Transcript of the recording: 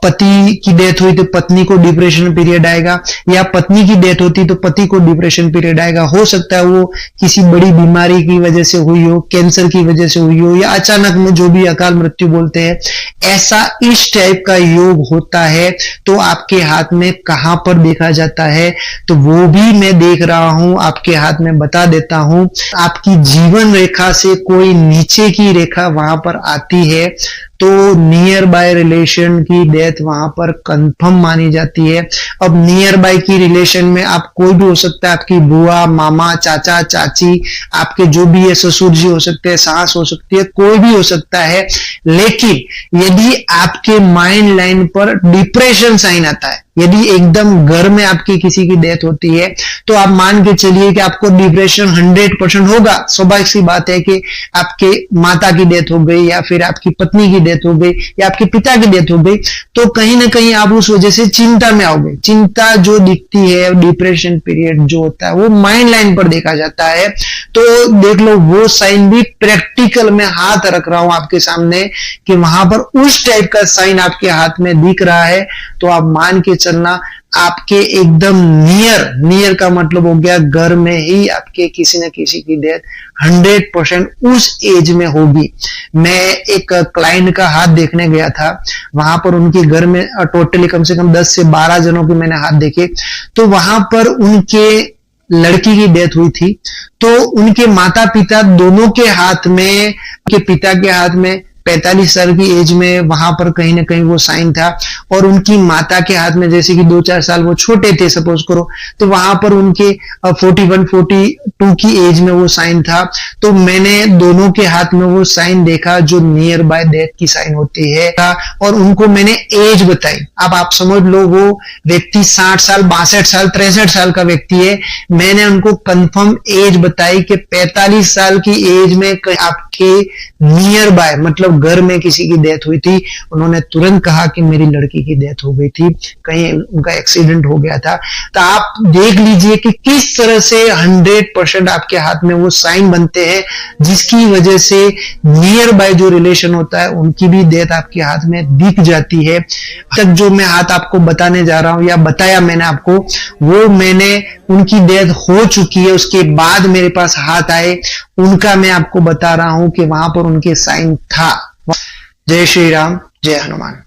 पति की डेथ हुई तो पत्नी को डिप्रेशन पीरियड आएगा, या पत्नी की डेथ होती तो पति को डिप्रेशन पीरियड आएगा। हो सकता है वो किसी बड़ी बीमारी की वजह से हुई हो, कैंसर की वजह से हुई हो, या अचानक में जो भी अकाल मृत्यु बोलते हैं, ऐसा इस टाइप का योग होता है। तो आपके हाथ में कहां पर देखा जाता है, तो वो भी मैं देख रहा हूं, आपके हाथ में बता देता हूं। आपकी जीवन रेखा से कोई नीचे की रेखा वहां पर आती है तो नियर बाय रिलेशन की डेथ वहां पर कंफर्म मानी जाती है। अब नियर बाय की रिलेशन में आप कोई भी हो सकता है, आपकी बुआ, मामा, चाचा, चाची, आपके जो भी है, ससुर जी हो सकते हैं, सास हो सकती है, कोई भी हो सकता है। लेकिन यदि आपके माइंड लाइन पर डिप्रेशन साइन आता है, यदि एकदम घर में आपकी किसी की डेथ होती है, तो आप मान के चलिए कि आपको डिप्रेशन 100% होगा। स्वाभाविक सी बात है कि आपके माता की डेथ हो गई, या फिर आपकी पत्नी की डेथ हो गई, या आपके पिता की डेथ हो गई, तो कहीं ना कहीं आप उस वजह से चिंता में आओगे। चिंता जो दिखती है, डिप्रेशन पीरियड जो होता है, वो माइंड लाइन पर देखा जाता है। तो देख लो, वो साइन भी प्रैक्टिकल में हाथ रख रहा हूं आपके सामने कि वहां पर उस टाइप का साइन आपके हाथ में दिख रहा है, तो आप मान के चलना आपके एकदम नियर का मतलब हो गया घर में ही आपके किसी न किसी की डेथ 100% उस एज में होगी। मैं एक क्लाइंट का हाथ देखने गया था, वहां पर उनके घर में टोटली कम से कम 10 से 12 जनों के मैंने हाथ देखे। तो वहां पर उनके लड़की की डेथ हुई थी, तो उनके माता पिता दोनों के हाथ में, के पिता के हाथ में 45 साल की एज में वहां पर कहीं ना कहीं वो साइन था, और उनकी माता के हाथ में जैसे कि 2-4 साल वो छोटे थे सपोज करो, तो वहां पर उनके 41-42 की एज में वो साइन था। तो मैंने दोनों के हाथ में वो साइन देखा जो नियर बाय डेथ की साइन होती है, और उनको मैंने एज बताई। अब आप समझ लो, वो व्यक्ति 60 साल, 62 साल, 63 साल का व्यक्ति है। मैंने उनको कंफर्म एज बताई कि 45 साल की एज में आपके नियर बाय, मतलब घर में किसी की डेथ हुई थी। उन्होंने तुरंत कहा कि मेरी लड़की की डेथ हो गई थी, कहीं उनका एक्सीडेंट हो गया था। तो आप देख लीजिए कि किस तरह से 100% आपके हाथ में वो साइन बनते हैं, जिसकी वजह से नियर बाय जो रिलेशन होता है उनकी भी डेथ आपके हाथ में दिख जाती है। तक जो मैं हाथ आपको बताने जा रहा हूं या बताया मैंने आपको, वो मैंने उनकी डेथ हो चुकी है, उसके बाद मेरे पास हाथ आए, उनका मैं आपको बता रहा हूं कि वहां पर उनके साइन था। जय श्री राम, जय हनुमान।